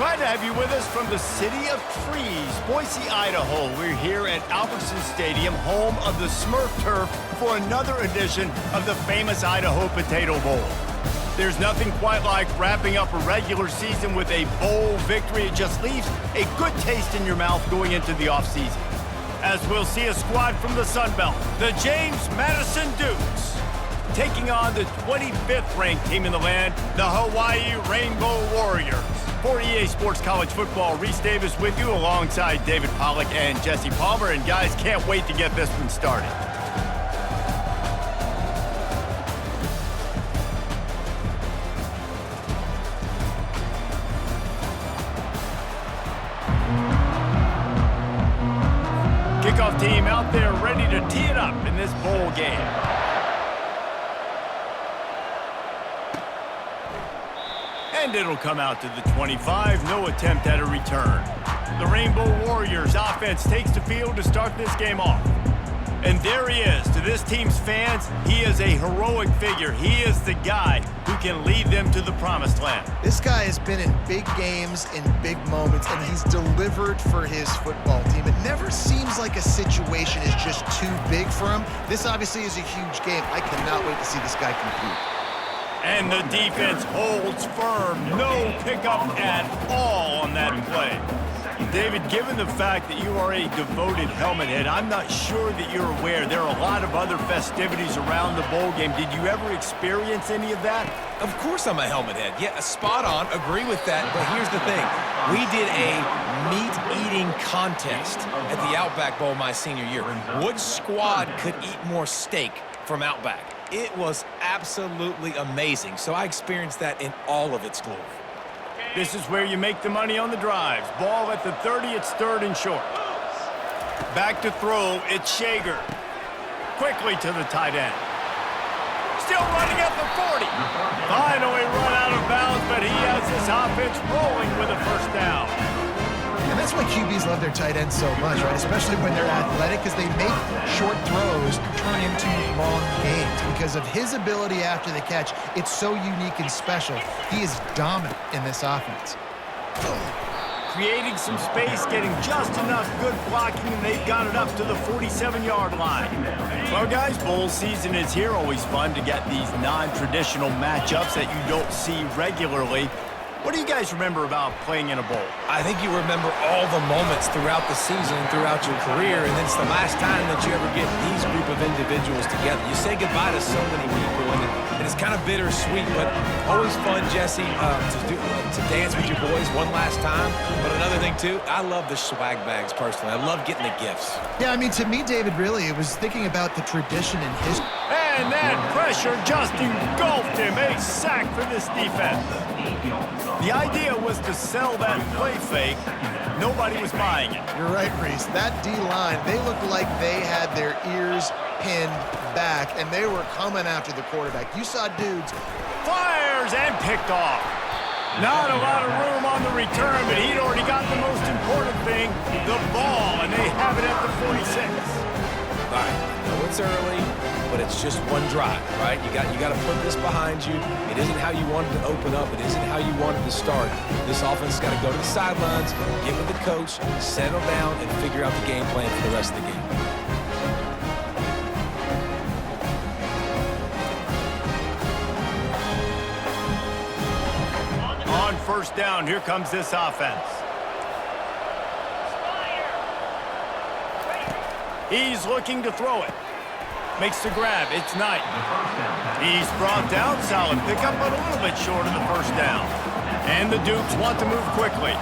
Glad to have you with us from the city of trees, Boise, Idaho. We're here at Albertson Stadium, home of the Smurf turf, for another edition of the Famous Idaho Potato Bowl. There's nothing quite like wrapping up a regular season with a bowl victory. It just leaves a good taste in your mouth going into the offseason. As we'll see a squad from the Sun Belt, the James Madison Dukes, taking on the 25th ranked team in the land, the Hawaii Rainbow Warriors. For EA Sports College Football, Reese Davis with you alongside David Pollack and Jesse Palmer. And guys, can't wait to get this one started. Kickoff team out there ready to tee it up in this bowl game. And it'll come out to the 25, no attempt at a return. The Rainbow Warriors offense takes the field to start this game off. And there he is. To this team's fans, he is a heroic figure. He is the guy who can lead them to the promised land. This guy has been in big games, in big moments, and he's delivered for his football team. It never seems like a situation is just too big for him. This obviously is a huge game. I cannot wait to see this guy compete. And the defense holds firm. No pickup at all on that play. David, given the fact that you are a devoted helmet head, I'm not sure that you're aware there are a lot of other festivities around the bowl game. Did you ever experience any of that? Of course I'm a helmet head. Yeah, spot on. Agree with that. But here's the thing. We did a meat-eating contest at the Outback Bowl my senior year. Which squad could eat more steak from Outback? It was absolutely amazing. So I experienced that in all of its glory. This is where you make the money on the drives. Ball at the 30, it's third and short. Back to throw, it's Shager. Quickly to the tight end. Still running at the 40. Finally run out of bounds, but he has this offense rolling with a first down. And that's why QBs love their tight ends so much, right? Especially when they're athletic, because they make short throws turn into long gains. Because of his ability after the catch, it's so unique and special. He is dominant in this offense. Creating some space, getting just enough good blocking, and they've got it up to the 47-yard line. Well, guys, bowl season is here. Always fun to get these non-traditional matchups that you don't see regularly. What do you guys remember about playing in a bowl? I think you remember all the moments throughout the season, throughout your career, and it's the last time that you ever get these group of individuals together. You say goodbye to so many people, and it's kind of bittersweet, but always fun, Jesse, to dance with your boys one last time. But another thing, too, I love the swag bags, personally. I love getting the gifts. Yeah, I mean, to me, David, really, it was thinking about the tradition and history. And that pressure just engulfed him. A sack for this defense. The idea was to sell that play fake. Nobody was buying it. You're right, Reese. That D-line, they looked like they had their ears pinned back, and they were coming after the quarterback. You saw dudes. Fires and picked off. Not a lot of room on the return, but he'd already got the most important thing, the ball, and they have it at the 46. All right, I know it's early, but it's just one drive, right? You got to put this behind you. It isn't how you wanted to open up. It isn't how you wanted to start. This offense has got to go to the sidelines, get with the coach, settle down, and figure out the game plan for the rest of the game. On first down, here comes this offense. He's looking to throw it. Makes the grab. It's Knight. He's brought down. Solid pickup, but a little bit short of the first down. And the Dukes want to move quickly.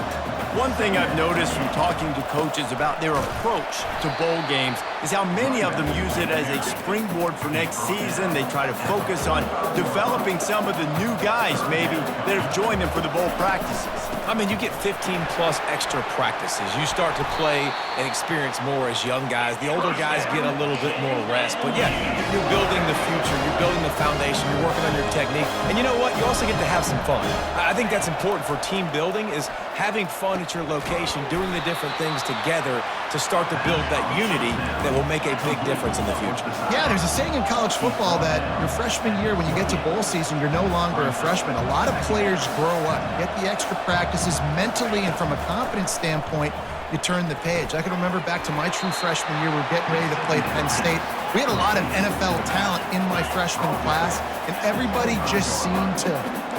One thing I've noticed from talking to coaches about their approach to bowl games is how many of them use it as a springboard for next season. They try to focus on developing some of the new guys, maybe, that have joined them for the bowl practices. I mean, you get 15-plus extra practices. You start to play and experience more as young guys. The older guys get a little bit more rest. But, yeah, you're building the future. You're building the foundation. You're working on your technique. And you know what? You also get to have some fun. I think that's important for team building, is having fun at your location, doing the different things together to start to build that unity that will make a big difference in the future. Yeah, there's a saying in college football that your freshman year, when you get to bowl season, you're no longer a freshman. A lot of players grow up, get the extra practice, practices mentally and from a confidence standpoint, you turn the page. I can remember back to my true freshman year, we're getting ready to play Penn State. We had a lot of NFL talent in my freshman class, and everybody just seemed to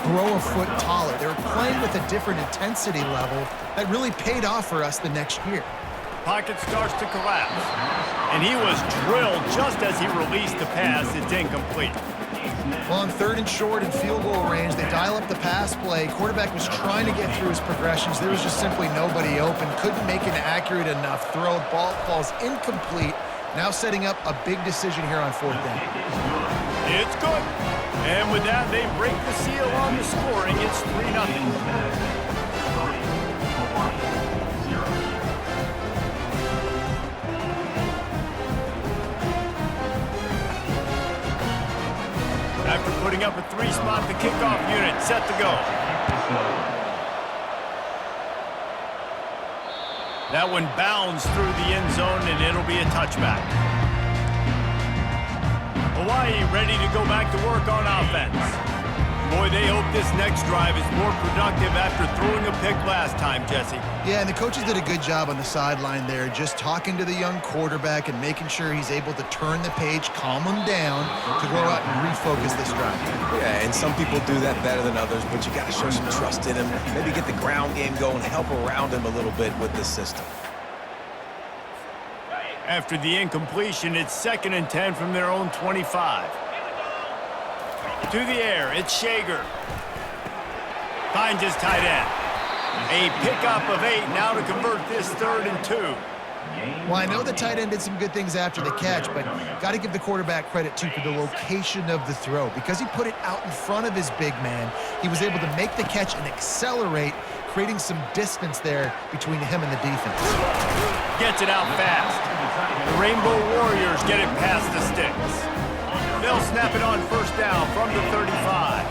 grow a foot taller. They were playing with a different intensity level that really paid off for us the next year. Pocket starts to collapse, and he was drilled just as he released the pass. It's incomplete. Well, on 3rd and short and field goal range, they dial up the pass play. Quarterback was trying to get through his progressions. There was just simply nobody open. Couldn't make an accurate enough throw. Ball falls incomplete. Now setting up a big decision here on 4th down. It's good. And with that, they break the seal on the scoring. It's 3-0. After putting up a 3-spot, the kickoff unit set to go. That one bounds through the end zone, and it'll be a touchback. Hawaii ready to go back to work on offense. Boy, they hope this next drive is more productive after throwing a pick last time, Jesse. Yeah, and the coaches did a good job on the sideline there, just talking to the young quarterback and making sure he's able to turn the page, calm him down to go out and refocus this drive. Yeah, and some people do that better than others, but you got to show some trust in him. Maybe get the ground game going, help around him a little bit with this system. After the incompletion, it's 2nd and 10 from their own 25. To the air, it's Shager. Finds his tight end. A pickup of 8 now to convert this 3rd and 2. Well, I know the tight end did some good things after the catch, but got to give the quarterback credit, too, for the location of the throw. Because he put it out in front of his big man, he was able to make the catch and accelerate, creating some distance there between him and the defense. Gets it out fast. The Rainbow Warriors get it past the sticks. They'll snap it on 1st down from the 35.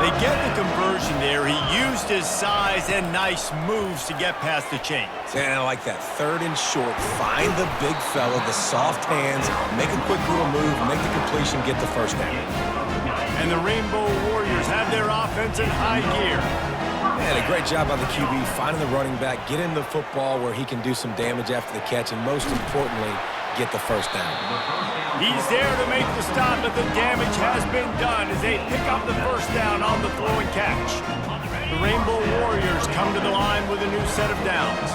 They get the conversion there. He used his size and nice moves to get past the chains. And I like that 3rd and short. Find the big fella, the soft hands, make a quick little move, make the completion, get the 1st down. And the Rainbow Warriors have their offense in high gear. And a great job by the QB, finding the running back, get him the football where he can do some damage after the catch, and most importantly, get the 1st down. He's there to make the stop, but the damage has been done as they pick up the 1st down on the throw and catch. The Rainbow Warriors come to the line with a new set of downs.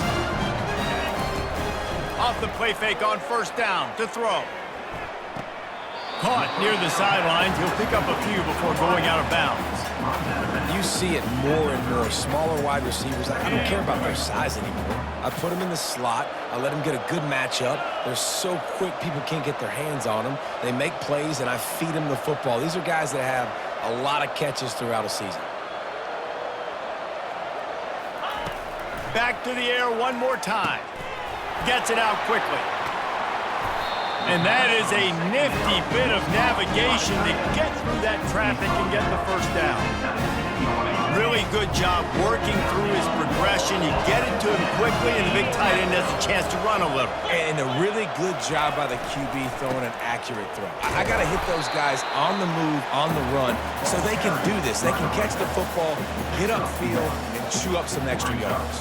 Off the play fake on 1st down to throw. Caught near the sidelines. He'll pick up a few before going out of bounds. You see it more and more. Smaller wide receivers, I don't care about their size anymore. I put them in the slot. I let them get a good matchup. They're so quick, people can't get their hands on them. They make plays, and I feed them the football. These are guys that have a lot of catches throughout a season. Back to the air one more time. Gets it out quickly. And that is a nifty bit of navigation to get through that traffic and get the 1st down. Really good job working through his progression. You get it to him quickly, and the big tight end has a chance to run a little. And a really good job by the QB throwing an accurate throw. I got to hit those guys on the move, on the run, so they can do this. They can catch the football, get upfield, and chew up some extra yards.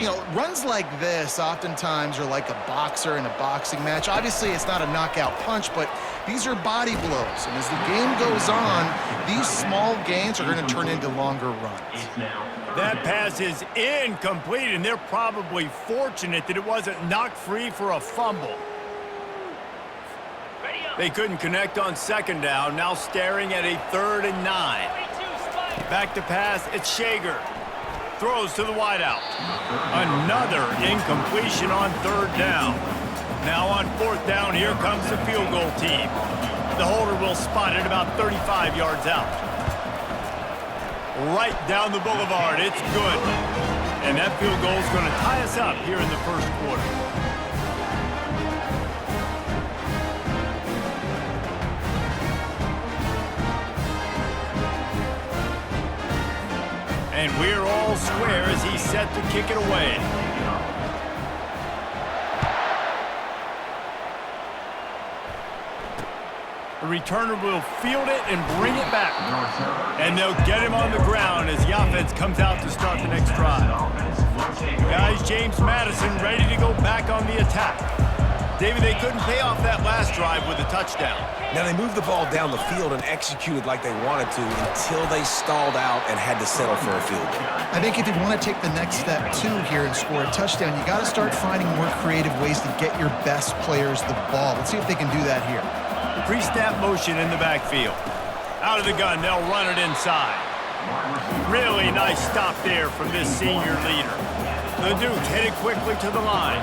You know, runs like this oftentimes are like a boxer in a boxing match. Obviously, it's not a knockout punch, but these are body blows. And as the game goes on, these small gains are going to turn into longer runs. That pass is incomplete, and they're probably fortunate that it wasn't knocked free for a fumble. They couldn't connect on 2nd down, now staring at a 3rd and 9. Back to pass, it's Shager. Throws to the wideout. Another incompletion on 3rd down. Now on 4th down, here comes the field goal team. The holder will spot it about 35 yards out. Right down the boulevard, it's good. And that field goal is going to tie us up here in the 1st quarter. And we're all square as he's set to kick it away. returner will field it and bring it back. And they'll get him on the ground as the offense comes out to start the next drive. Guys, James Madison ready to go back on the attack. David, they couldn't pay off that last drive with a touchdown. Now, they moved the ball down the field and executed like they wanted to until they stalled out and had to settle for a field goal. I think if you want to take the next step, too, here and score a touchdown, you got to start finding more creative ways to get your best players the ball. Let's see if they can do that here. Pre-snap motion in the backfield. Out of the gun, they'll run it inside. Really nice stop there from this senior leader. The Dukes headed quickly to the line.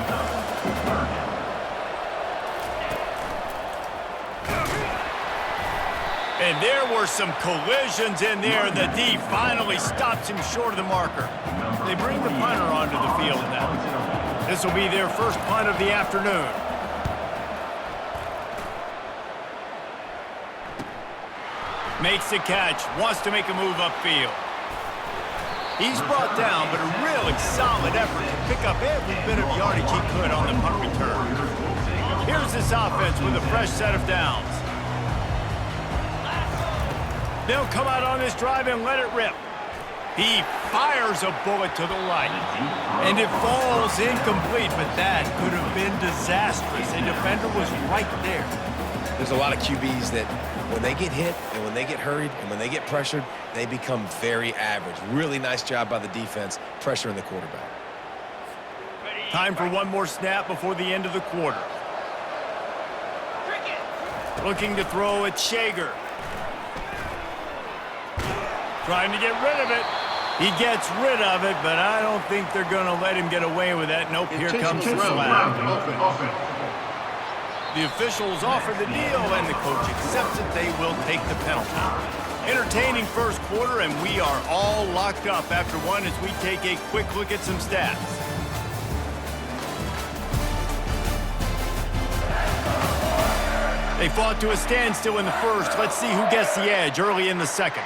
And there were some collisions in there. The D finally stops him short of the marker. They bring the punter onto the field now. This will be their first punt of the afternoon. Makes the catch, wants to make a move upfield. He's brought down, but a really solid effort to pick up every bit of yardage he could on the punt return. Here's this offense with a fresh set of downs. They'll come out on this drive and let it rip. He fires a bullet to the right. And it falls incomplete, but that could have been disastrous. A defender was right there. There's a lot of QBs that when they get hit and when they get hurried and when they get pressured, they become very average. Really nice job by the defense, pressuring the quarterback. Time for one more snap before the end of the quarter. Looking to throw at Shager. Trying to get rid of it. He gets rid of it, but I don't think they're going to let him get away with that. Nope, here comes the flag. The officials offer the deal, and the coach accepts it. They will take the penalty. Entertaining first quarter, and we are all locked up after one as we take a quick look at some stats. They fought to a standstill in the first. Let's see who gets the edge early in the second.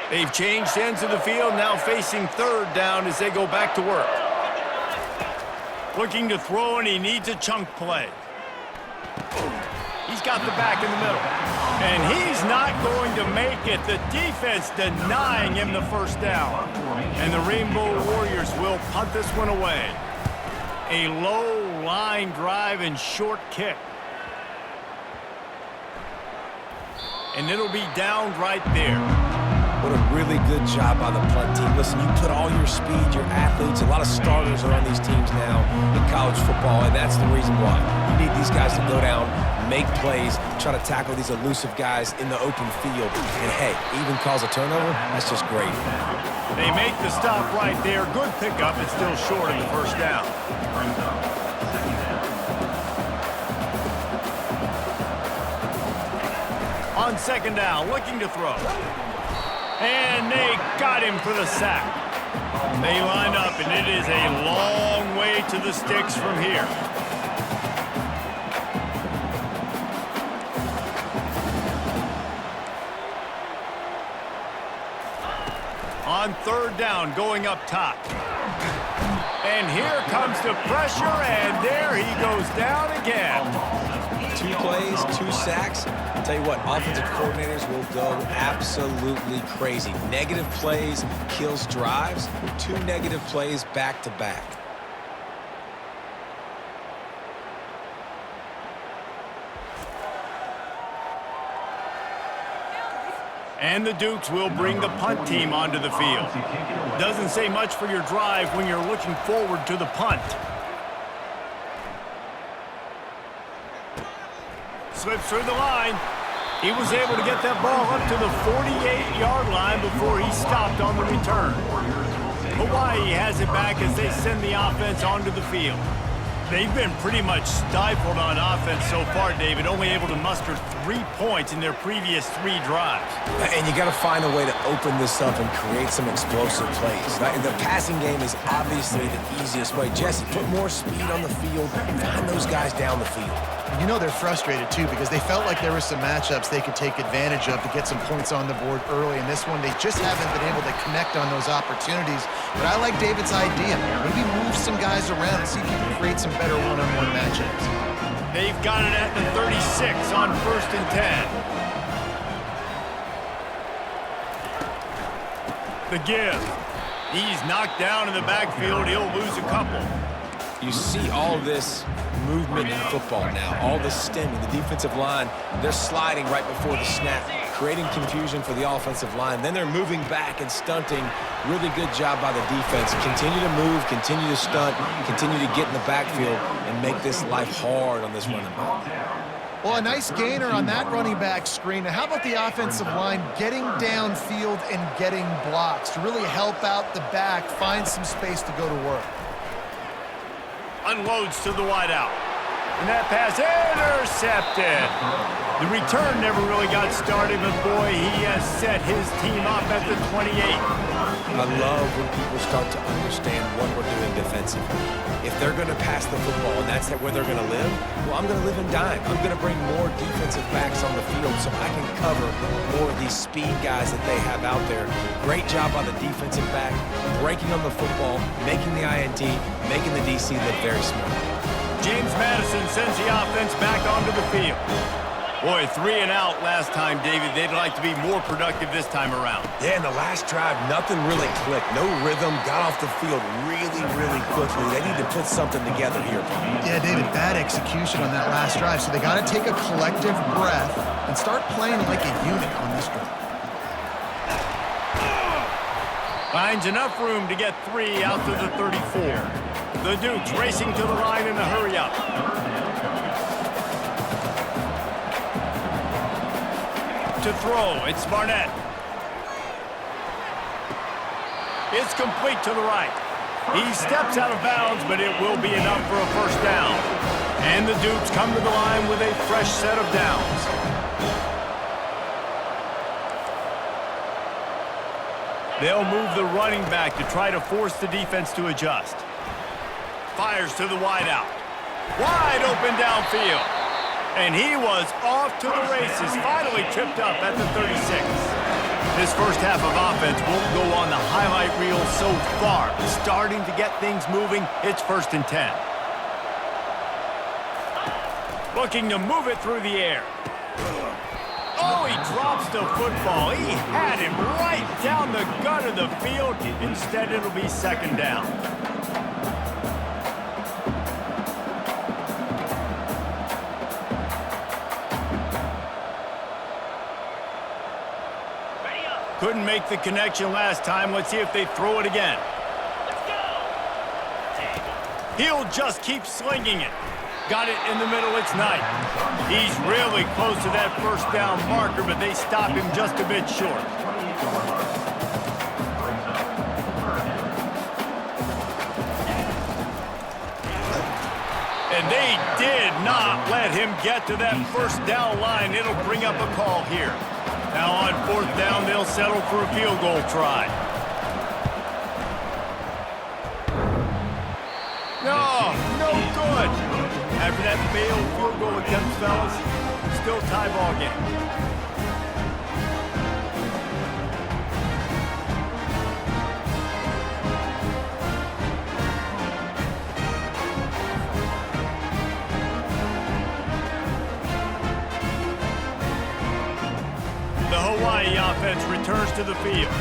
They've changed ends of the field, now facing third down as they go back to work. Looking to throw, and he needs a chunk play. He's got the back in the middle. And he's not going to make it. The defense denying him the first down. And the Rainbow Warriors will punt this one away. A low line drive and short kick. And it'll be downed right there. What a really good job by the punt team. Listen, you put all your speed, your athletes, a lot of starters are on these teams now in college football, and that's the reason why. You need these guys to go down, make plays, try to tackle these elusive guys in the open field. And, hey, even cause a turnover, that's just great. They make the stop right there. Good pickup, and still short of the first down. On second down, looking to throw. And they got him for the sack. They line up, and it is a long way to the sticks from here. On third down, going up top. And here comes the pressure, and there he goes down again. 2 plays, 2 sacks. I'll tell you what, offensive coordinators will go absolutely crazy. Negative plays kills drives. 2 negative plays back to back. And the Dukes will bring the punt team onto the field. Doesn't say much for your drive when you're looking forward to the punt. Slips through the line. He was able to get that ball up to the 48-yard line before he stopped on the return. Hawaii has it back as they send the offense onto the field. They've been pretty much stifled on offense so far, David, only able to muster 3 points in their previous 3 drives. And you got to find a way to open this up and create some explosive plays. The passing game is obviously the easiest way. Jesse, put more speed on the field, find those guys down the field. You know they're frustrated, too, because they felt like there were some matchups they could take advantage of to get some points on the board early. In this one, they just haven't been able to connect on those opportunities. But I like David's idea. Maybe move some guys around and see if you can create some better one-on-one matchups. They've got it at the 36 on 1st and 10. The give. He's knocked down in the backfield. He'll lose a couple. You see all this movement in football now, all this stemming. The defensive line, they're sliding right before the snap, creating confusion for the offensive line. Then they're moving back and stunting. Really good job by the defense. Continue to move, continue to stunt, continue to get in the backfield and make this life hard on this running back. Well, a nice gainer on that running back screen. Now, how about the offensive line getting downfield and getting blocks to really help out the back, find some space to go to work? Unloads to the wideout. And that pass intercepted. The return never really got started, but boy, he has set his team up at the 28. I love when people start to understand what we're doing defensively. If they're going to pass the football and that's where they're going to live, well, I'm going to live and dime. I'm going to bring more defensive backs on the field so I can cover more of these speed guys that they have out there. Great job on the defensive back, breaking on the football, making the INT, making the DC look very smart. James Madison sends the offense back onto the field. Boy, 3 and out last time, David. They'd like to be more productive this time around. Yeah, in the last drive, nothing really clicked. No rhythm, got off the field really, really quickly. They need to put something together here. Yeah, David, bad execution on that last drive, so they got to take a collective breath and start playing like a unit on this drive. Finds enough room to get 3 out to the 34. The Dukes racing to the line in a hurry-up. To throw, it's Barnett. It's complete to the right. He steps out of bounds, but it will be enough for a first down. And the Dukes come to the line with a fresh set of downs. They'll move the running back to try to force the defense to adjust. Fires to the wideout. Wide open downfield. And he was off to the races, finally tripped up at the 36. This first half of offense won't go on the highlight reel so far. Starting to get things moving, it's 1st and 10. Looking to move it through the air. Oh, he drops the football. He had him right down the gut of the field. Instead, it'll be 2nd down. Couldn't make the connection last time. Let's see if they throw it again. He'll just keep slinging it. Got it in the middle, it's Knight. He's really close to that first down marker, but they stop him just a bit short. And they did not let him get to that first down line. It'll bring up a call here. Now on 4th down, they'll settle for a field goal try. No good. After that failed field goal attempt, fellas, still tie ball game. The Hawaii offense returns to the field.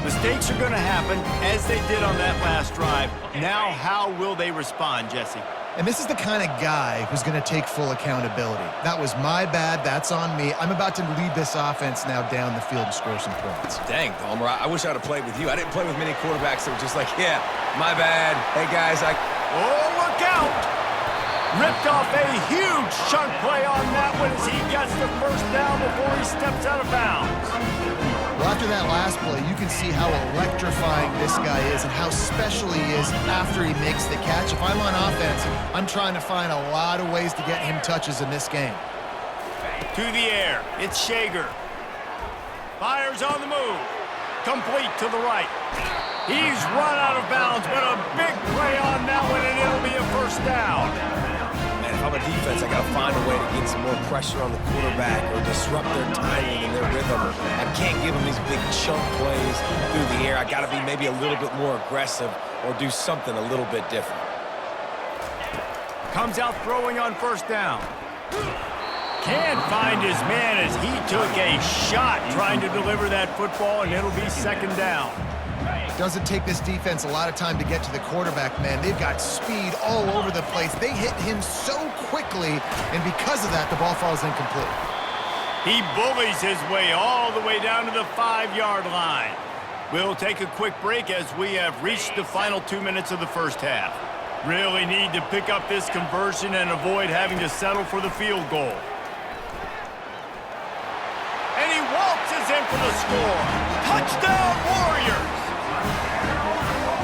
Mistakes are going to happen, as they did on that last drive. Now, how will they respond, Jesse? And this is the kind of guy who's going to take full accountability. That was my bad. That's on me. I'm about to lead this offense now down the field and score some points. Dang, Palmer, I wish I would have played with you. I didn't play with many quarterbacks that were just like, yeah, my bad. Hey, guys, Oh, look out! Ripped off a huge chunk play on that one as he gets the first down before he steps out of bounds. Well, after that last play, you can see how electrifying this guy is and how special he is after he makes the catch. If I'm on offense, I'm trying to find a lot of ways to get him touches in this game. To the air, it's Shager. Fires on the move. Complete to the right. He's run out of bounds, but a big play on that one, and it'll be a first down. Man, if I'm a defense, I got to find a way to get some more pressure on the quarterback or disrupt their timing and their rhythm. I can't give them these big chunk plays through the air. I got to be maybe a little bit more aggressive or do something a little bit different. Comes out throwing on first down. Can't find his man as he took a shot trying to deliver that football, and it'll be second down. Doesn't take this defense a lot of time to get to the quarterback, man. They've got speed all over the place. They hit him so quickly, and because of that, the ball falls incomplete. He bullies his way all the way down to the 5-yard line. We'll take a quick break as we have reached the final 2 minutes of the first half. Really need to pick up this conversion and avoid having to settle for the field goal. And he waltzes in for the score. Touchdown, Warriors!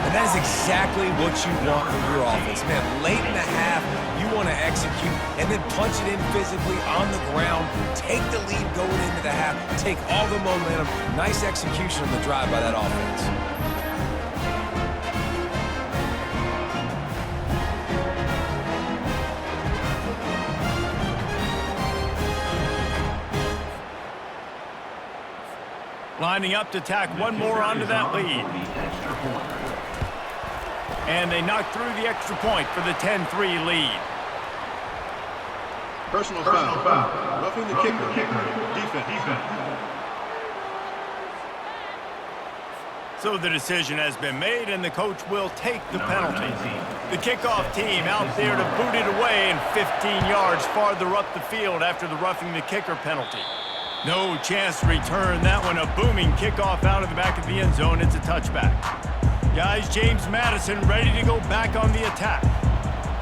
And that is exactly what you want from your offense, man. Late in the half, you want to execute and then punch it in physically on the ground. Take the lead going into the half. Take all the momentum. Nice execution on the drive by that offense. Lining up to tack one more onto that lead. And they knock through the extra point for the 10-3 lead. Personal foul. Roughing the kicker. Defense. So the decision has been made, and the coach will take the penalty. The kickoff team out there to boot it away and 15 yards farther up the field after the roughing the kicker penalty. No chance to return that one. A booming kickoff out of the back of the end zone. It's a touchback. Guys, James Madison ready to go back on the attack.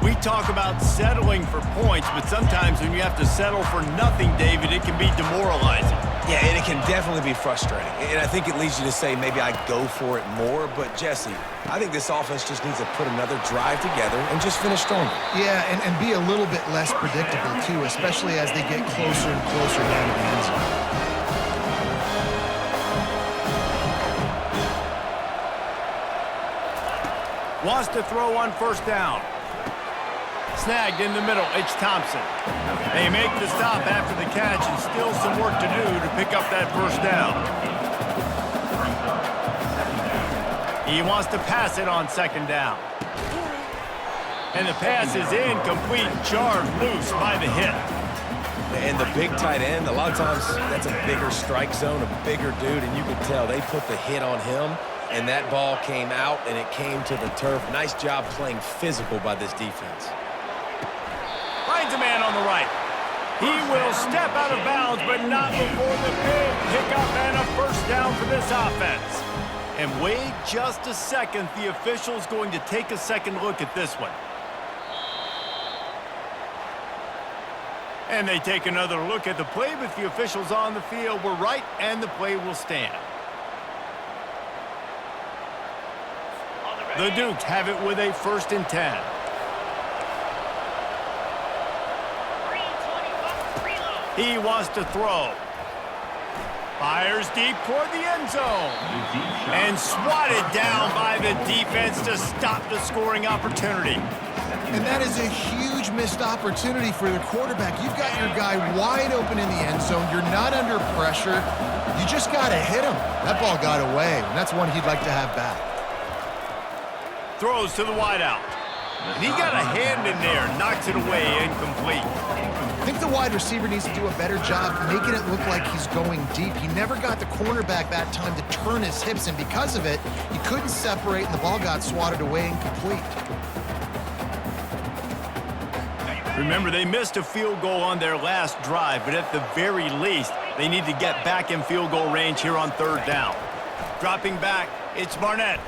We talk about settling for points, but sometimes when you have to settle for nothing, David, it can be demoralizing. Yeah, and it can definitely be frustrating. And I think it leads you to say maybe I go for it more. But, Jesse, I think this offense just needs to put another drive together and just finish stronger. Yeah, and be a little bit less predictable, too, especially as they get closer and closer down to the end zone. Wants to throw on first down. Snagged in the middle, it's Thompson. They make the stop after the catch and still some work to do to pick up that first down. He wants to pass it on second down. And the pass is incomplete, jarred loose by the hit. And the big tight end, a lot of times that's a bigger strike zone, a bigger dude, and you can tell they put the hit on him, and that ball came out, and it came to the turf. Nice job playing physical by this defense. Finds a man on the right. He will step out of bounds, but not before the big pickup and a first down for this offense. And wait just a second. The official's going to take a second look at this one. And they take another look at the play, but the officials on the field were right, and the play will stand. The Dukes have it with a 1st and 10. He wants to throw. Fires deep toward the end zone. And swatted down by the defense to stop the scoring opportunity. And that is a huge missed opportunity for the quarterback. You've got your guy wide open in the end zone. You're not under pressure. You just got to hit him. That ball got away, and that's one he'd like to have back. Throws to the wideout. And he got a hand in there, knocks it away, incomplete. I think the wide receiver needs to do a better job making it look like he's going deep. He never got the cornerback that time to turn his hips, and because of it, he couldn't separate, and the ball got swatted away incomplete. Remember, they missed a field goal on their last drive, but at the very least, they need to get back in field goal range here on 3rd down. Dropping back, it's Barnett.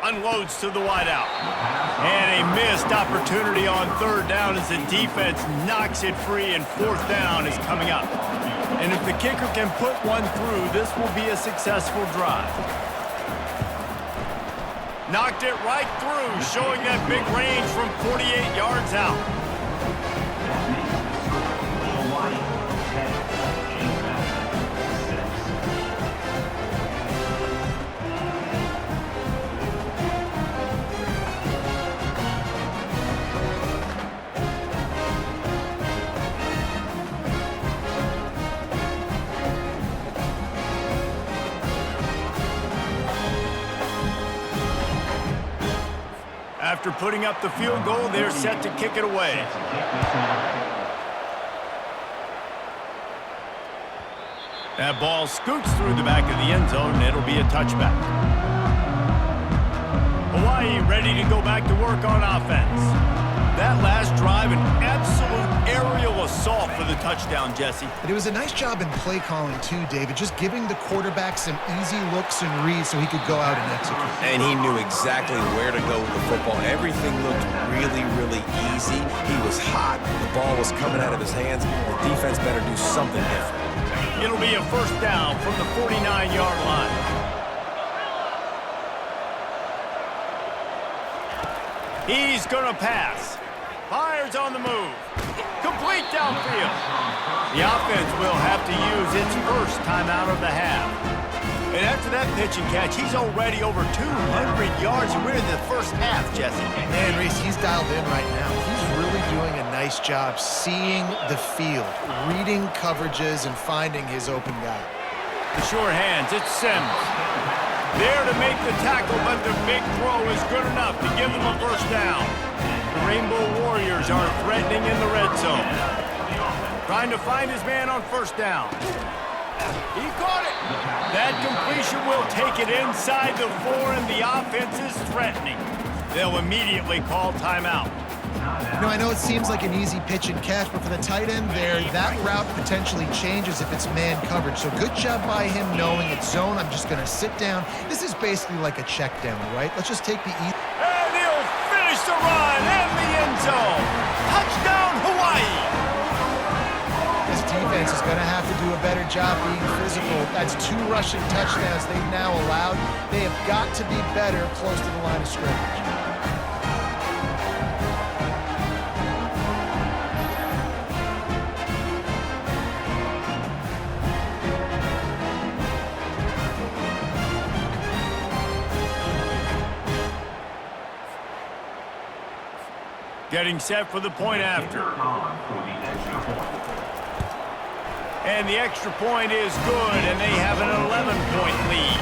Unloads to the wideout. And a missed opportunity on 3rd down as the defense knocks it free, and 4th down is coming up. And if the kicker can put one through, this will be a successful drive. Knocked it right through, showing that big range from 48 yards out. After putting up the field goal, they're set to kick it away. That ball scoots through the back of the end zone, and it'll be a touchback. Hawaii ready to go back to work on offense. That last drive, an absolute aerial assault for the touchdown, Jesse. But it was a nice job in play calling too, David, just giving the quarterback some easy looks and reads so he could go out and execute. And he knew exactly where to go with the football. Everything looked really, really easy. He was hot. The ball was coming out of his hands. The defense better do something different. It'll be a first down from the 49-yard line. He's going to pass. Fires on the move. Complete downfield. The offense will have to use its first timeout of the half. And after that pitch and catch, he's already over 200 yards. And we're in the first half, Jesse. Man, Reese, he's dialed in right now. He's really doing a nice job seeing the field, reading coverages, and finding his open guy. The sure hands, it's Sims. There to make the tackle, but the big throw is good enough to give them a first down. The Rainbow Warriors are threatening in the red zone. Trying to find his man on first down. He caught it. That completion will take it inside the 4, and the offense is threatening. They'll immediately call timeout. You know, I know it seems like an easy pitch and catch, but for the tight end there, that route potentially changes if it's man coverage. So good job by him knowing it's zone. I'm just going to sit down. This is basically like a check down, right? Let's just take the easy. And he'll finish the run in the end zone. Touchdown, Hawaii. This defense is going to have to do a better job being physical. That's 2 rushing touchdowns they've now allowed. They have got to be better close to the line of scrimmage. Getting set for the point after. And the extra point is good, and they have an 11-point lead.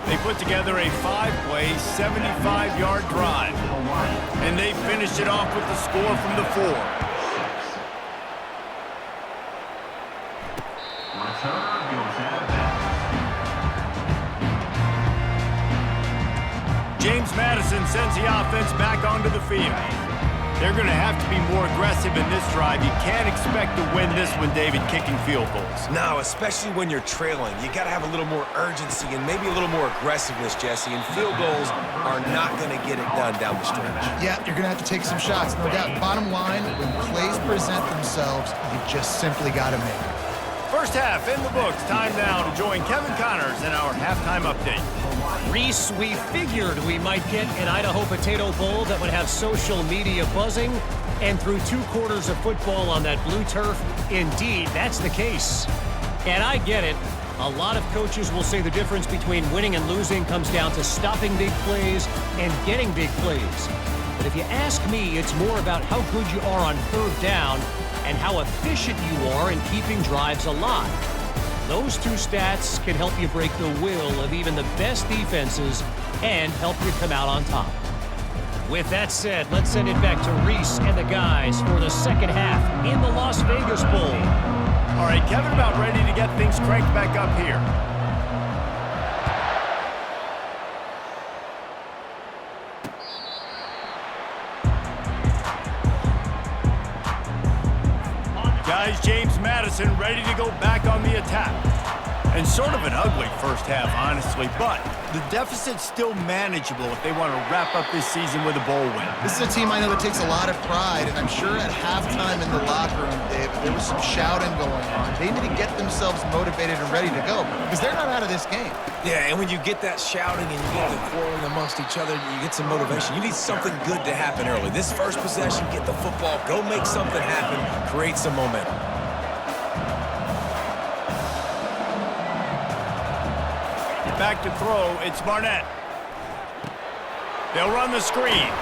They put together a 5-play, 75-yard drive. And they finished it off with the score from the 4. James Madison sends the offense back onto the field. They're going to have to be more aggressive in this drive. You can't expect to win this one, David, kicking field goals. No, especially when you're trailing. You got to have a little more urgency and maybe a little more aggressiveness, Jesse. And field goals are not going to get it done down the stretch. Yeah, you're going to have to take some shots, no doubt. Bottom line, when plays present themselves, you just simply got to make it. First half in the books. Time now to join Kevin Connors in our halftime update. Reese, we figured we might get an Idaho Potato Bowl that would have social media buzzing, and through 2 quarters of football on that blue turf, indeed, that's the case. And I get it. A lot of coaches will say the difference between winning and losing comes down to stopping big plays and getting big plays. But if you ask me, it's more about how good you are on 3rd down and how efficient you are in keeping drives alive. Those 2 stats can help you break the will of even the best defenses and help you come out on top. With that said, let's send it back to Reese and the guys for the second half in the Las Vegas Bowl. All right, Kevin, about ready to get things cranked back up here. Guys, James Madison ready to go back on the attack. And sort of an ugly first half, honestly, but the deficit's still manageable if they want to wrap up this season with a bowl win. This is a team I know that takes a lot of pride, and I'm sure at halftime in the locker room, David, there was some shouting going on. They need to get themselves motivated and ready to go because they're not out of this game. Yeah, and when you get that shouting and you get the quarreling amongst each other, you get some motivation. You need something good to happen early. This first possession, get the football, go make something happen, create some momentum. Back to throw, it's Barnett. They'll run the screen.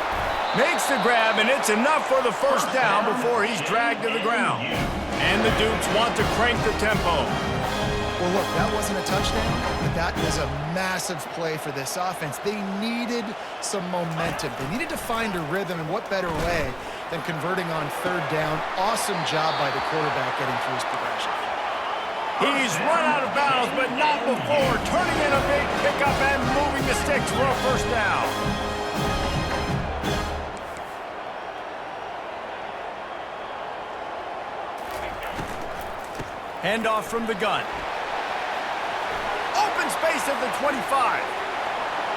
Makes the grab, and it's enough for the first down before he's dragged to the ground. And the Dukes want to crank the tempo. Well, look, that wasn't a touchdown, but that was a massive play for this offense. They needed some momentum. They needed to find a rhythm, and what better way than converting on third down. Awesome job by the quarterback getting through his progression. He's run out of bounds, but not before turning in a big pickup and moving the sticks for a first down. Handoff from the gun. Open space at the 25.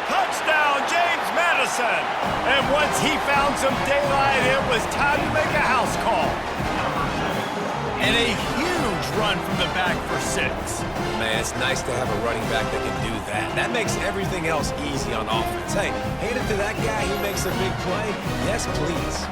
Touchdown, James Madison. And once he found some daylight, it was time to make a house call. And a huge run from the back for 6. Man, it's nice to have a running back that can do that. That makes everything else easy on offense. Hey, hand it to that guy. He makes a big play. Yes, please.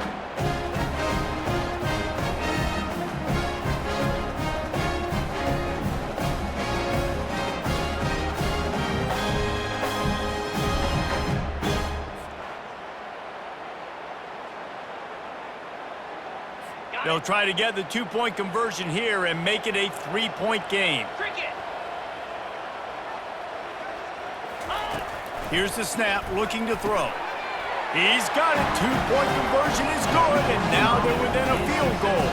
They'll try to get the 2-point conversion here and make it a 3-point game. Here's the snap, looking to throw. He's got it. 2-point conversion is good, and now they're within a field goal.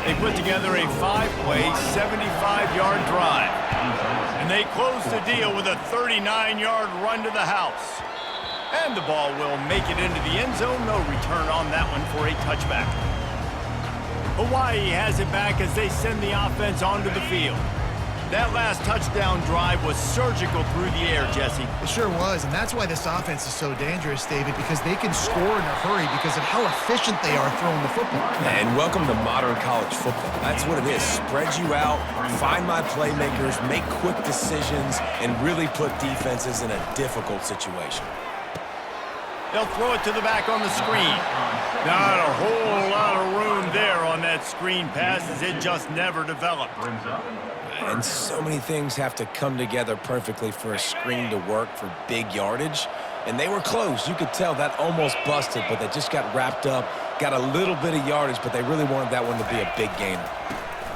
They put together a 5-play, 75-yard drive. And they close the deal with a 39-yard run to the house. And the ball will make it into the end zone. No return on that one for a touchback. Hawaii has it back as they send the offense onto the field. That last touchdown drive was surgical through the air, Jesse. It sure was, and that's why this offense is so dangerous, David, because they can score in a hurry because of how efficient they are throwing the football. And welcome to modern college football. That's what it is. Spread you out, find my playmakers, make quick decisions, and really put defenses in a difficult situation. They'll throw it to the back on the screen. Not a whole lot of room there on that screen pass as it just never developed. And so many things have to come together perfectly for a screen to work for big yardage. And they were close. You could tell that almost busted, but they just got wrapped up, got a little bit of yardage, but they really wanted that one to be a big gainer.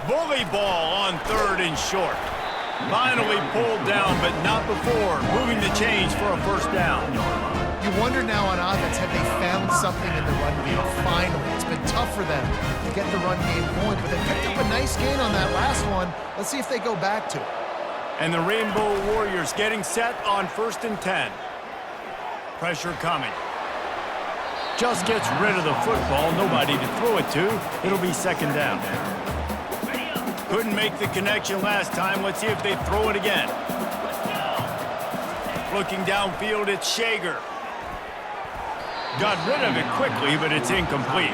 Bully ball on 3rd and short. Finally pulled down, but not before moving the chains for a first down. You wonder now on offense, have they found something in the run game? Finally, it's been tough for them to get the run game going, but they picked up a nice gain on that last one. Let's see if they go back to it. And the Rainbow Warriors getting set on 1st and 10. Pressure coming. Just gets rid of the football, nobody to throw it to. It'll be 2nd down. Couldn't make the connection last time. Let's see if they throw it again. Looking downfield, it's Shager. Got rid of it quickly, but it's incomplete.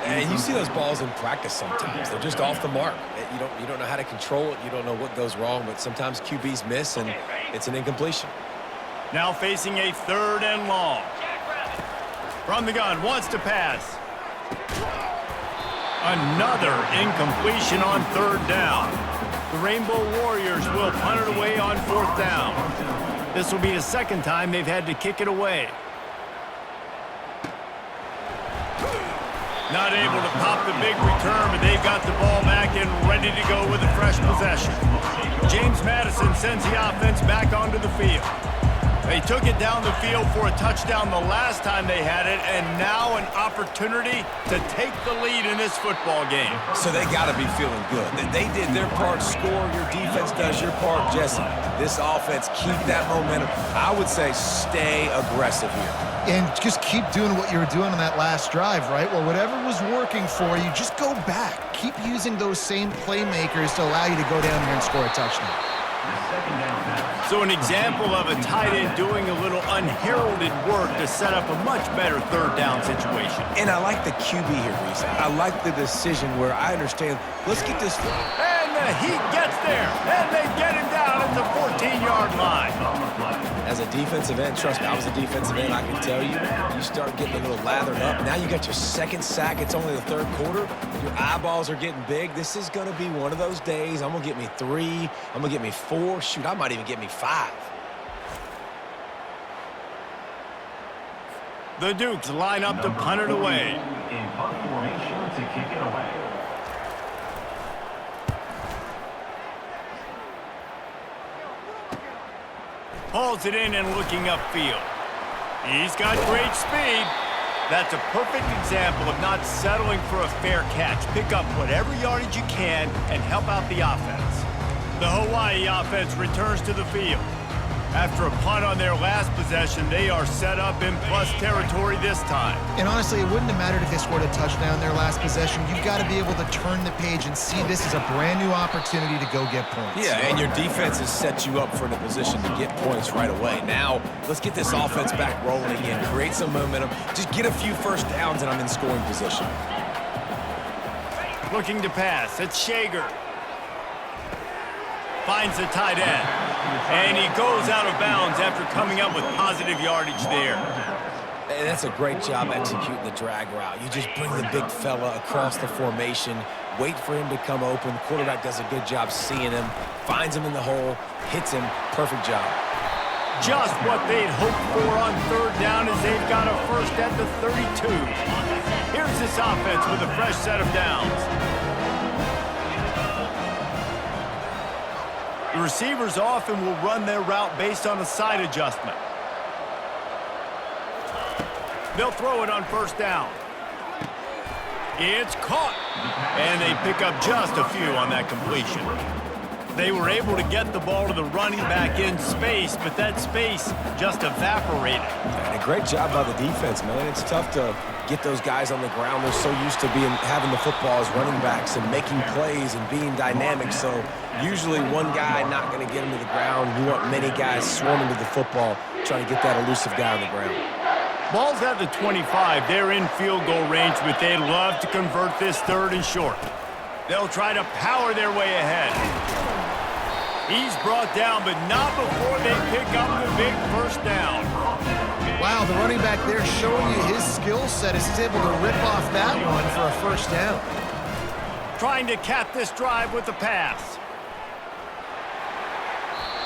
And you see those balls in practice sometimes. They're just off the mark. You don't know how to control it. You don't know what goes wrong, but sometimes QBs miss, and it's an incompletion. Now facing a 3rd and long. From the gun, wants to pass. Another incompletion on 3rd down. The Rainbow Warriors will punt it away on 4th down. This will be the 2nd time they've had to kick it away. Not able to pop the big return, but they've got the ball back and ready to go with a fresh possession. James Madison sends the offense back onto the field. They took it down the field for a touchdown the last time they had it, and now an opportunity to take the lead in this football game. So they got to be feeling good. They did their part, score. Your defense does your part, Jesse. This offense, keep that momentum. I would say stay aggressive here. And just keep doing what you were doing on that last drive, right? Well, whatever was working for you, just go back. Keep using those same playmakers to allow you to go down there and score a touchdown. So an example of a tight end doing a little unheralded work to set up a much better 3rd down situation. And I like the QB here, Reese. I like the decision where I understand, let's get this. And the Heat gets there, and they get him down at the 14-yard line. As a defensive end, trust me, I was a defensive end, I can tell you, you start getting a little lathered up. Now you got your 2nd sack. It's only the 3rd quarter. Your eyeballs are getting big. This is going to be one of those days. I'm going to get me 3. I'm going to get me 4. Shoot, I might even get me 5. The Dukes line up to punt it away. In punt formation to kick it away. hauls it in and looking upfield. He's got great speed. That's a perfect example of not settling for a fair catch. Pick up whatever yardage you can and help out the offense. The Hawaii offense returns to the field. After a punt on their last possession, they are set up in plus territory this time. And honestly, it wouldn't have mattered if they scored a touchdown their last possession. You've got to be able to turn the page and see this as a brand new opportunity to go get points. Yeah, and your defense has set you up for a position to get points right away. Now, let's get this offense back rolling again, create some momentum, just get a few first downs, and I'm in scoring position. Looking to pass, it's Shager. Finds the tight end. And he goes out of bounds after coming up with positive yardage there. And that's a great job executing the drag route. You just bring the big fella across the formation, wait for him to come open. The quarterback does a good job seeing him, finds him in the hole, hits him. Perfect job. Just what they'd hoped for on third down as they've got a first at the 32. Here's this offense with a fresh set of downs. The receivers often will run their route based on a side adjustment. They'll throw it on first down. It's caught. And they pick up just a few on that completion. They were able to get the ball to the running back in space, but that space just evaporated. And a great job by the defense, man. It's tough to get those guys on the ground. They're so used to having the football as running backs and making plays and being dynamic. So usually one guy not going to get him to the ground. You want many guys swarming to the football, trying to get that elusive guy on the ground. Ball's at the 25. They're in field goal range, but they'd love to convert this third and short. They'll try to power their way ahead. He's brought down, but not before they pick up the big first down. Wow, the running back there showing you his skill set as he's able to rip off that one for a first down. Trying to cap this drive with the pass.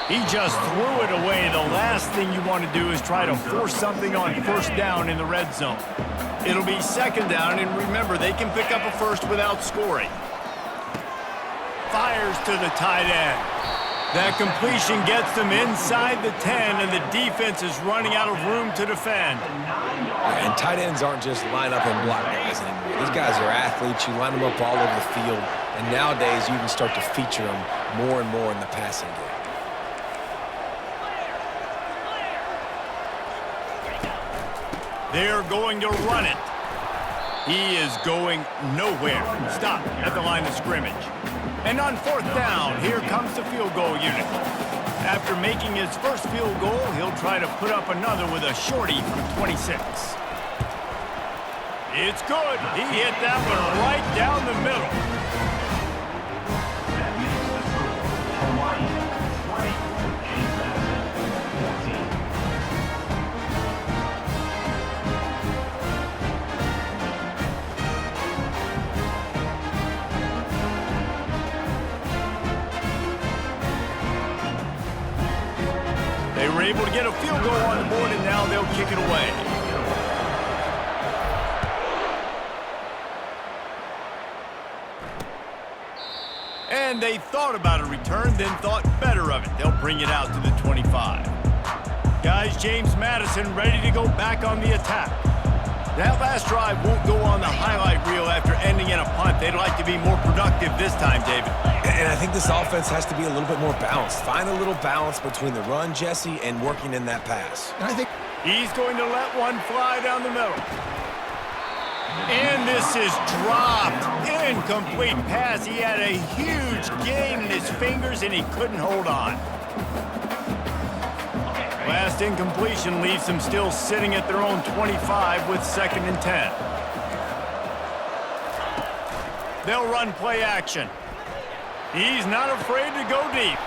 He just threw it away. The last thing you want to do is try to force something on first down in the red zone. It'll be second down, and remember, they can pick up a first without scoring. Fires to the tight end. That completion gets them inside the 10, and the defense is running out of room to defend. And tight ends aren't just line up and block guys anymore. These guys are athletes. You line them up all over the field, and nowadays you can start to feature them more and more in the passing game. They're going to run it. He is going nowhere. Stop at the line of scrimmage. And on fourth down, here comes the field goal unit. After making his first field goal, he'll try to put up another with a shorty from 26. It's good. He hit that one right down the middle. They were able to get a field goal on the board, and now they'll kick it away. And they thought about a return, then thought better of it. They'll bring it out to the 25. Guys, James Madison ready to go back on the attack. That last drive won't go on the highlight reel after ending in a punt. They'd like to be more productive this time, David. And I think this offense has to be a little bit more balanced. Find a little balance between the run, Jesse, and working in that pass. And I think he's going to let one fly down the middle. And this is dropped. Incomplete pass. He had a huge gain in his fingers, and he couldn't hold on. Last incompletion leaves them still sitting at their own 25 with 2nd and 10. They'll run play action. He's not afraid to go deep.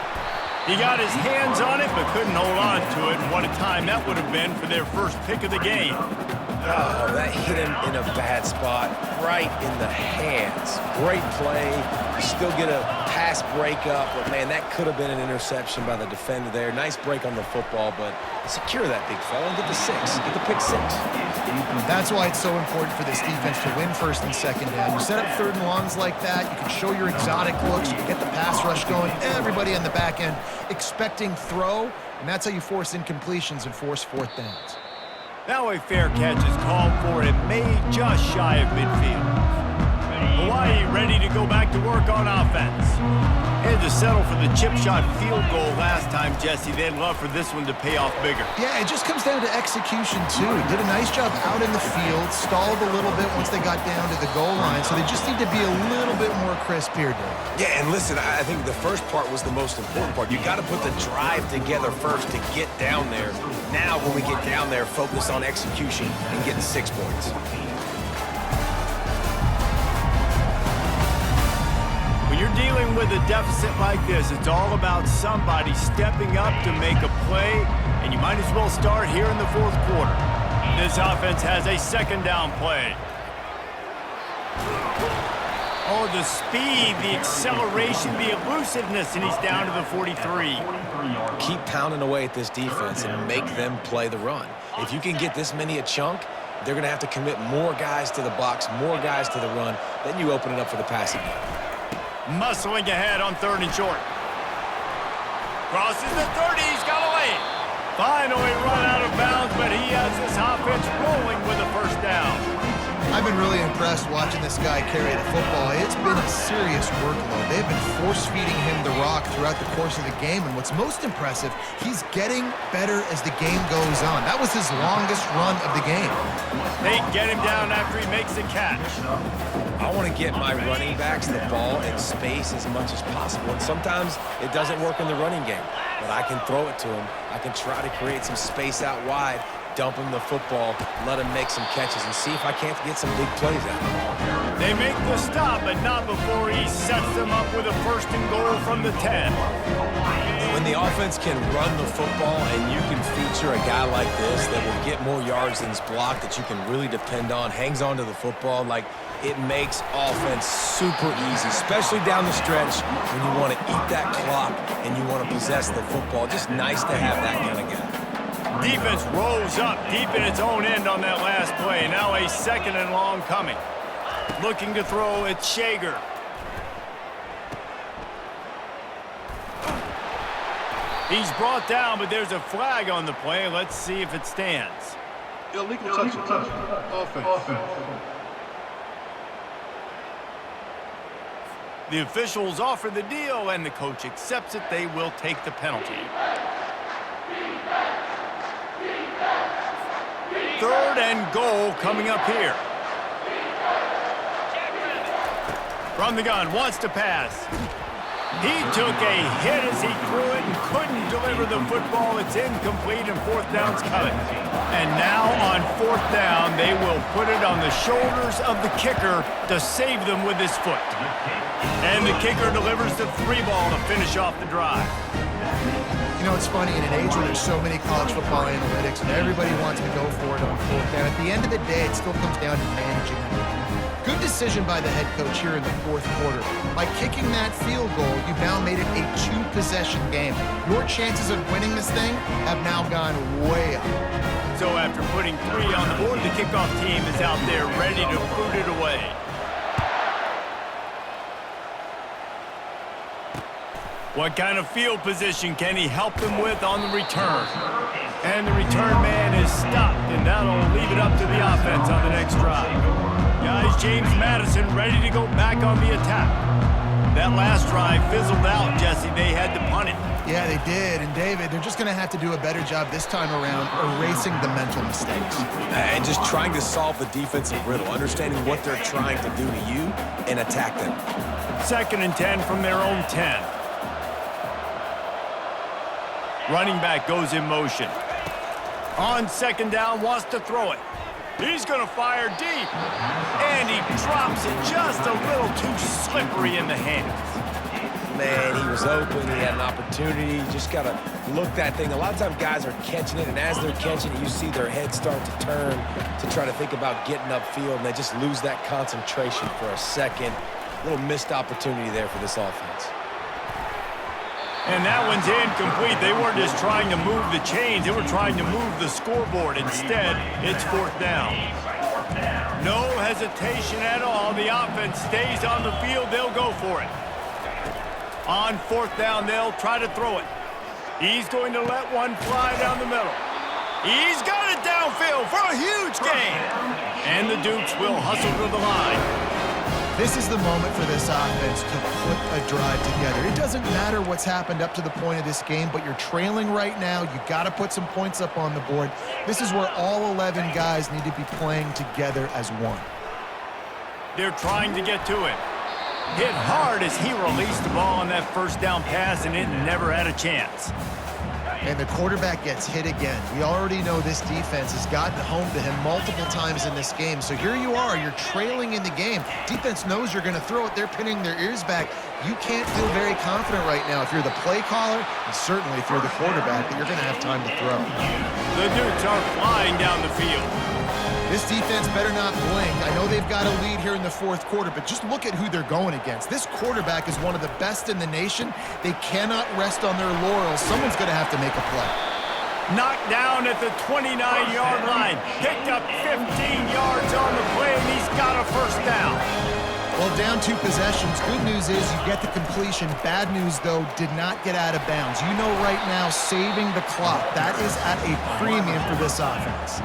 He got his hands on it but couldn't hold on to it. And what a time that would have been for their first pick of the game. Oh, that hit him in a bad spot, right in the hands. Great play. You still get a pass breakup, but, man, that could have been an interception by the defender there. Nice break on the football, but secure that big fella and get the 6. Get the pick 6. That's why it's so important for this defense to win first and second down. You set up third and longs like that, you can show your exotic looks, you can get the pass rush going, everybody on the back end expecting throw, and that's how you force incompletions and force fourth downs. Now a fair catch is called for it, made just shy of midfield. Hawaii ready to go back to work on offense. Had to settle for the chip shot field goal last time, Jesse. They'd love for this one to pay off bigger. Yeah, it just comes down to execution, too. He did a nice job out in the field, stalled a little bit once they got down to the goal line, so they just need to be a little bit more crisp here, Dave. Yeah, and listen, I think the first part was the most important part. You got to put the drive together first to get down there. Now, when we get down there, focus on execution and getting 6 points. When you're dealing with a deficit like this, it's all about somebody stepping up to make a play, and you might as well start here in the fourth quarter. This offense has a second down play. Oh, the speed, the acceleration, the elusiveness, and he's down to the 43. Keep pounding away at this defense and make them play the run. If you can get this many a chunk, they're going to have to commit more guys to the box, more guys to the run. Then you open it up for the passing game. Muscling ahead on third and short. Crosses the 30, he's got a lane. Finally run out of bounds, but he has this offense rolling with a first down. I've been really impressed watching this guy carry the football. It's been a serious workload. They've been force-feeding him the rock throughout the course of the game, and what's most impressive, he's getting better as the game goes on. That was his longest run of the game. They get him down after he makes the catch. I want to get my running backs the ball in space as much as possible, and sometimes it doesn't work in the running game, but I can throw it to him. I can try to create some space out wide, dump him the football, let him make some catches, and see if I can't get some big plays out of him. They make the stop, but not before he sets them up with a first and goal from the 10. When the offense can run the football and you can feature a guy like this that will get more yards than his block, that you can really depend on, hangs on to the football, like it makes offense super easy, especially down the stretch when you want to eat that clock and you want to possess the football. Just nice to have that kind of guy. Defense rolls up deep in its own end on that last play. Now a second and long coming. Looking to throw, it's Shager. He's brought down, but there's a flag on the play. Let's see if it stands. Illegal touch. Offense. The officials offer the deal, and the coach accepts it. They will take the penalty. Third and goal coming up here. From the gun, wants to pass. He took a hit as he threw it and couldn't deliver the football. It's incomplete, and fourth down's coming. And now on fourth down, they will put it on the shoulders of the kicker to save them with his foot. And the kicker delivers the 3-ball to finish off the drive. You know, it's funny, in an age where there's so many college football analytics and everybody wants to go for it on fourth down, at the end of the day, it still comes down to managing it. Good decision by the head coach here in the fourth quarter. By kicking that field goal, you've now made it a 2-possession game. Your chances of winning this thing have now gone way up. So after putting 3 on the board, the kickoff team is out there ready to boot it away. What kind of field position can he help them with on the return? And the return man is stopped, and that'll leave it up to the offense on the next drive. Guys, James Madison ready to go back on the attack. That last drive fizzled out, Jesse. They had to punt it. Yeah, they did. And David, they're just going to have to do a better job this time around erasing the mental mistakes. And just trying to solve the defensive riddle, understanding what they're trying to do to you and attack them. 2nd and 10 from their own 10. Running back goes in motion. On 2nd down, wants to throw it. He's going to fire deep. And he drops it just a little too slippery in the hands. Man, he was open. He had an opportunity. You just got to look that thing. A lot of times guys are catching it, and as they're catching it, you see their head start to turn to try to think about getting upfield, and they just lose that concentration for a second. A little missed opportunity there for this offense. And that one's incomplete. They weren't just trying to move the chains. They were trying to move the scoreboard. Instead, it's fourth down. No hesitation at all. The offense stays on the field. They'll go for it. On fourth down, they'll try to throw it. He's going to let one fly down the middle. He's got it downfield for a huge gain. And the Dukes will hustle to the line. This is the moment for this offense to put a drive together. It doesn't matter what's happened up to the point of this game, but you're trailing right now. You got to put some points up on the board. This is where all 11 guys need to be playing together as one. They're trying to get to it. Hit hard as he released the ball on that first down pass, and it never had a chance. And the quarterback gets hit again. We already know this defense has gotten home to him multiple times in this game. So here you are, you're trailing in the game. Defense knows you're going to throw it. They're pinning their ears back. You can't feel very confident right now if you're the play caller, and certainly if you're the quarterback, that you're going to have time to throw. The Dukes are flying down the field. This defense better not blink. I know they've got a lead here in the fourth quarter, but just look at who they're going against. This quarterback is one of the best in the nation. They cannot rest on their laurels. Someone's going to have to make a play. Knocked down at the 29-yard line. Picked up 15 yards on the play, and he's got a first down. Well, down 2 possessions. Good news is you get the completion. Bad news, though, did not get out of bounds. You know right now, saving the clock. That is at a premium for this offense.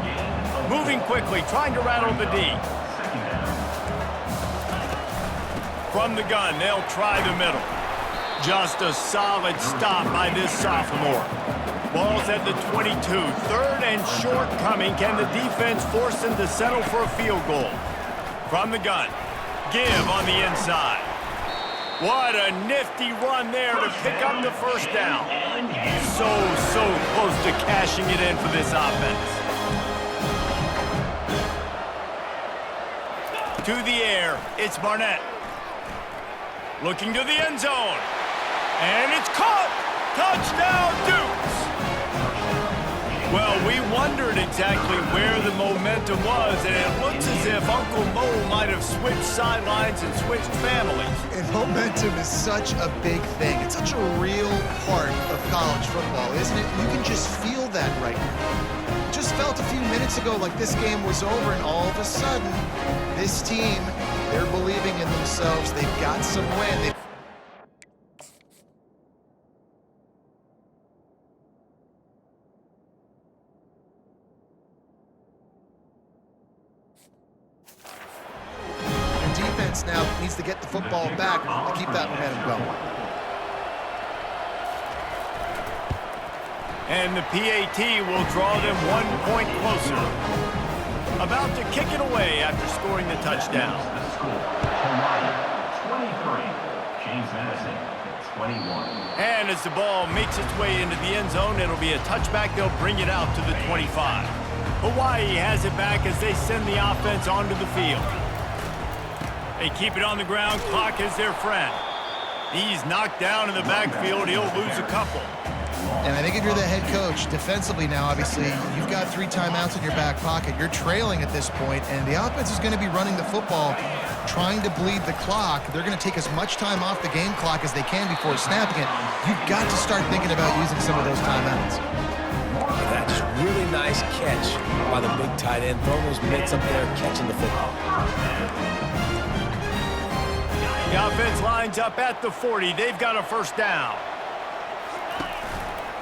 Moving quickly, trying to rattle the D. From the gun, they'll try the middle. Just a solid stop by this sophomore. Ball's at the 22. Third and short coming. Can the defense force them to settle for a field goal? From the gun. Give on the inside. What a nifty run there to pick up the first down. So close to cashing it in for this offense. To the air, it's Barnett. Looking to the end zone. And it's caught! Touchdown, Dukes! Well, we wondered exactly where the momentum was, and it looks as if Uncle Mo might have switched sidelines and switched families. And momentum is such a big thing. It's such a real part of college football, isn't it? You can just feel that right now. It just felt a few minutes ago like this game was over, and all of a sudden, this team, they're believing in themselves. They've got some wind. Defense now needs to get the football back to keep that momentum going. And the PAT will draw them 1 point closer. About to kick it away after scoring the touchdown. James Madison, 21. And as the ball makes its way into the end zone, it'll be a touchback. They'll bring it out to the 25. Hawaii has it back as they send the offense onto the field. They keep it on the ground. Clock is their friend. He's knocked down in the backfield. He'll lose a couple. And I think if you're the head coach, defensively now, obviously, you've got 3 timeouts in your back pocket. You're trailing at this point, and the offense is going to be running the football, trying to bleed the clock. They're going to take as much time off the game clock as they can before snapping it. You've got to start thinking about using some of those timeouts. That's a really nice catch by the big tight end. Throwing those mitts up there, catching the football. The offense lines up at the 40. They've got a first down.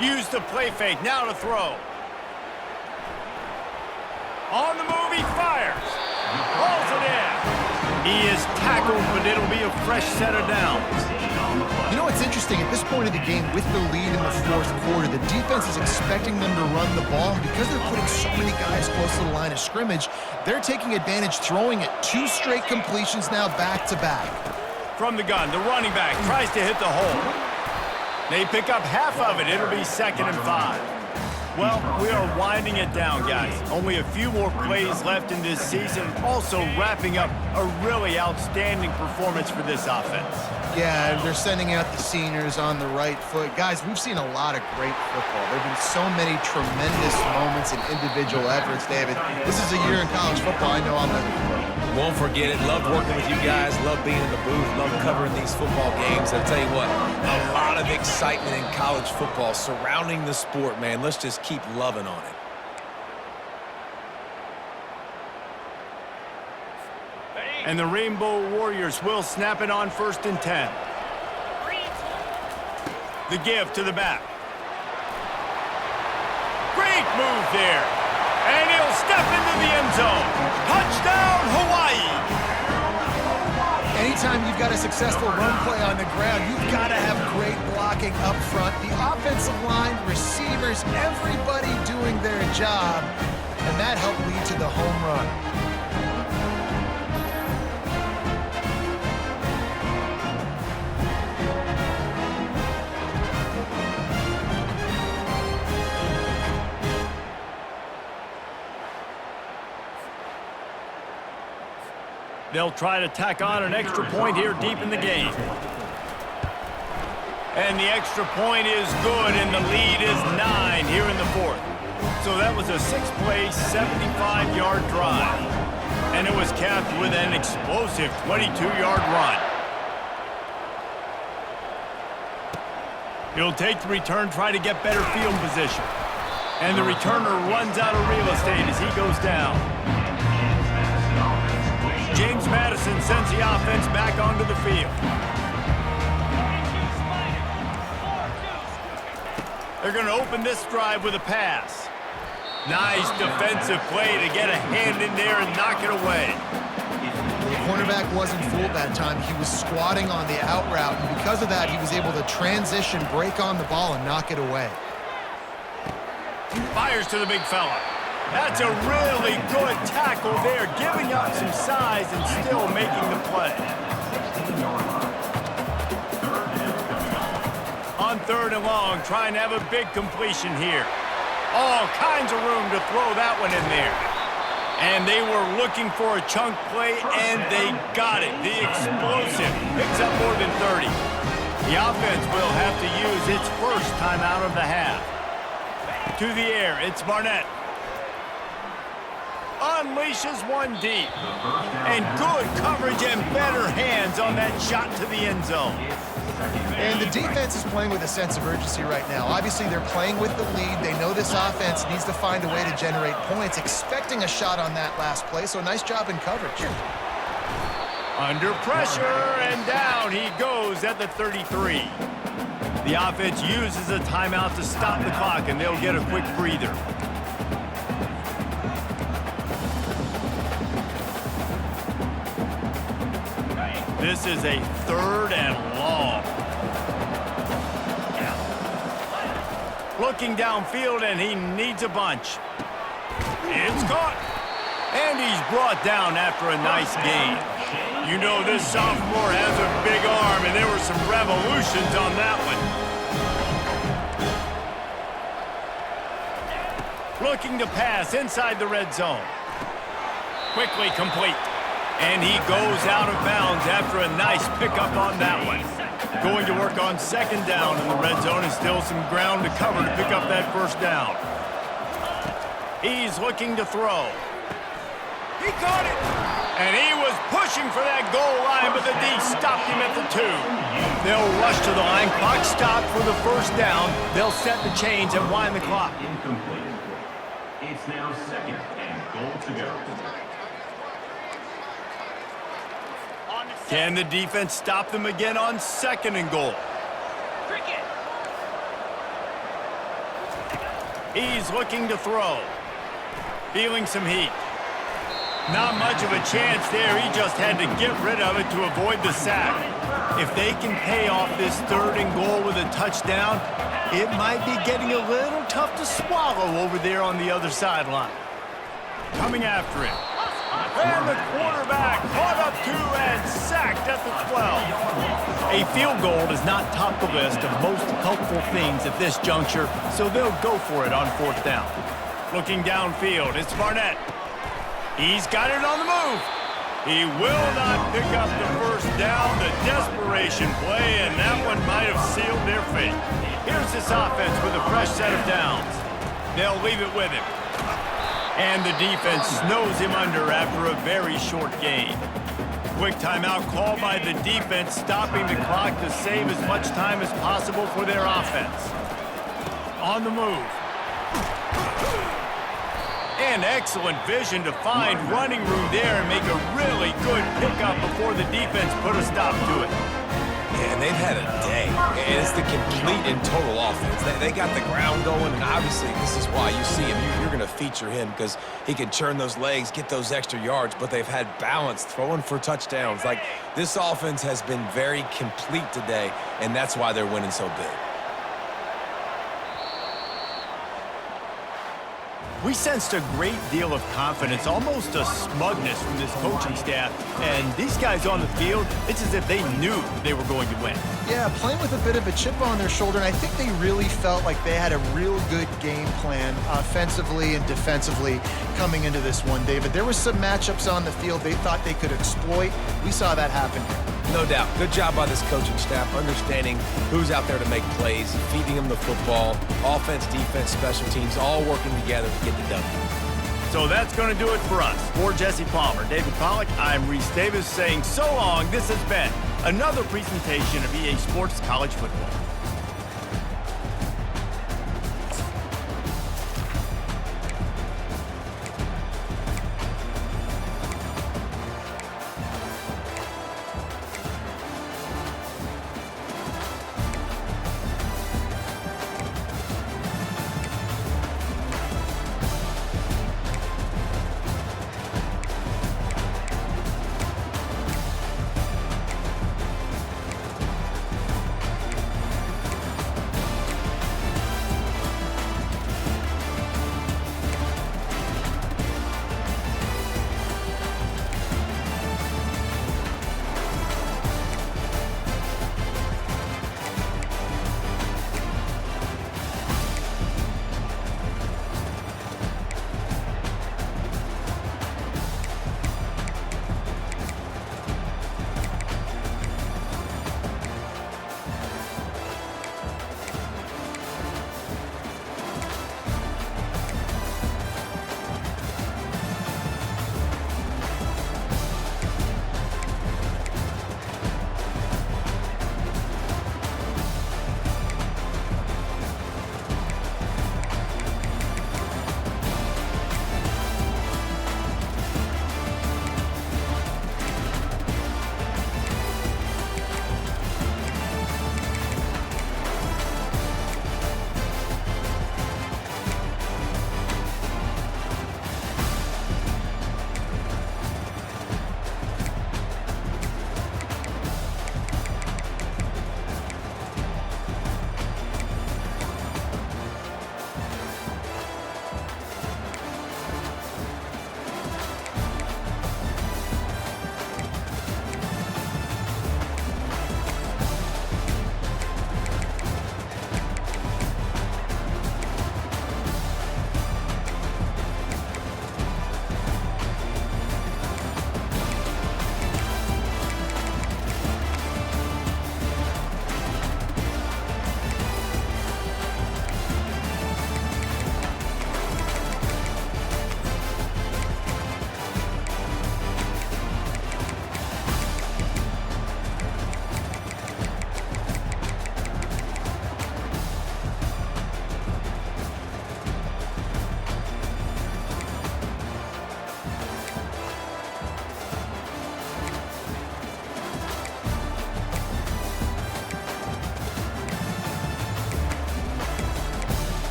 Use the play fake. Now to throw. On the move, he fires. Hauls it in. He is tackled, but it'll be a fresh set of downs. You know what's interesting? At this point of the game, with the lead in the fourth quarter, the defense is expecting them to run the ball. Because they're putting so many guys close to the line of scrimmage, they're taking advantage, throwing it. 2 straight completions now back-to-back. From the gun, the running back tries to hit the hole. They pick up half of it. It'll be 2nd and 5. Well, we are winding it down, guys. Only a few more plays left in this season. Also wrapping up a really outstanding performance for this offense. Yeah, they're sending out the seniors on the right foot. Guys, we've seen a lot of great football. There have been so many tremendous moments and individual efforts, David. This is a year in college football I know I'll never forget. Won't forget it. Love working with you guys. Love being in the booth. Love covering these football games. I'll tell you what, a lot of excitement in college football surrounding the sport, man. Let's just keep loving on it. And the Rainbow Warriors will snap it on 1st and 10. The give to the back. Great move there. And he'll step into the end zone. Touchdown, Hawaii. Anytime you've got a successful run play on the ground, you've got to have great blocking up front. The offensive line, receivers, everybody doing their job. And that helped lead to the home run. They'll try to tack on an extra point here deep in the game. And the extra point is good, and the lead is 9 here in the 4th. So that was a 6-play, 75-yard drive. And it was capped with an explosive 22-yard run. He'll take the return, try to get better field position. And the returner runs out of real estate as he goes down. James Madison sends the offense back onto the field. They're going to open this drive with a pass. Nice defensive play to get a hand in there and knock it away. The cornerback wasn't fooled that time. He was squatting on the out route, and because of that, he was able to transition, break on the ball, and knock it away. Fires to the big fella. That's a really good tackle there, giving up some size and still making the play. On 3rd and long, trying to have a big completion here. All kinds of room to throw that one in there. And they were looking for a chunk play, and they got it. The explosive picks up more than 30. The offense will have to use its first timeout of the half. To the air, it's Barnett. Unleashes one deep. And good coverage and better hands on that shot to the end zone. And the defense is playing with a sense of urgency right now. Obviously, they're playing with the lead. They know this offense needs to find a way to generate points, expecting a shot on that last play, so nice job in coverage. Under pressure, and down he goes at the 33. The offense uses a timeout to stop the clock, and they'll get a quick breather. This is a 3rd and long. Looking downfield, and he needs a bunch. It's caught. And he's brought down after a nice gain. You know this sophomore has a big arm, and there were some revolutions on that one. Looking to pass inside the red zone. Quickly complete. And he goes out of bounds after a nice pickup on that one. Going to work on 2nd down in the red zone, and still some ground to cover to pick up that 1st down. He's looking to throw. He caught it. And he was pushing for that goal line, but the D stopped him at the 2. They'll rush to the line. Clock stopped for the 1st down. They'll set the chains and wind the clock. Incomplete. It's now 2nd and goal to go. Can the defense stop them again on 2nd and goal? He's looking to throw. Feeling some heat. Not much of a chance there. He just had to get rid of it to avoid the sack. If they can pay off this 3rd and goal with a touchdown, it might be getting a little tough to swallow over there on the other sideline. Coming after it. And the quarterback caught up to and sacked at the 12. A field goal does not top the list of most helpful things at this juncture, so they'll go for it on 4th down. Looking downfield, it's Barnett. He's got it on the move. He will not pick up the 1st down. The desperation play, and that one might have sealed their fate. Here's this offense with a fresh set of downs. They'll leave it with him. And the defense snows him under after a very short gain. Quick timeout called by the defense, stopping the clock to save as much time as possible for their offense. On the move. And excellent vision to find running room there and make a really good pickup before the defense put a stop to it. Yeah, and they've had a day. And it's the complete and total offense. They got the ground going, and obviously this is why you see him. You're going to feature him because he can churn those legs, get those extra yards, but they've had balance, throwing for touchdowns. Like, this offense has been very complete today, and that's why they're winning so big. We sensed a great deal of confidence, almost a smugness from this coaching staff. And these guys on the field, it's as if they knew they were going to win. Yeah, playing with a bit of a chip on their shoulder, and I think they really felt like they had a real good game plan offensively and defensively coming into this one, David. There were some matchups on the field they thought they could exploit. We saw that happen. No doubt. Good job by this coaching staff, understanding who's out there to make plays, feeding them the football, offense, defense, special teams, all working together to get the W. So that's going to do it for us. For Jesse Palmer, David Pollack, I'm Reese Davis saying so long. This has been another presentation of EA Sports College Football.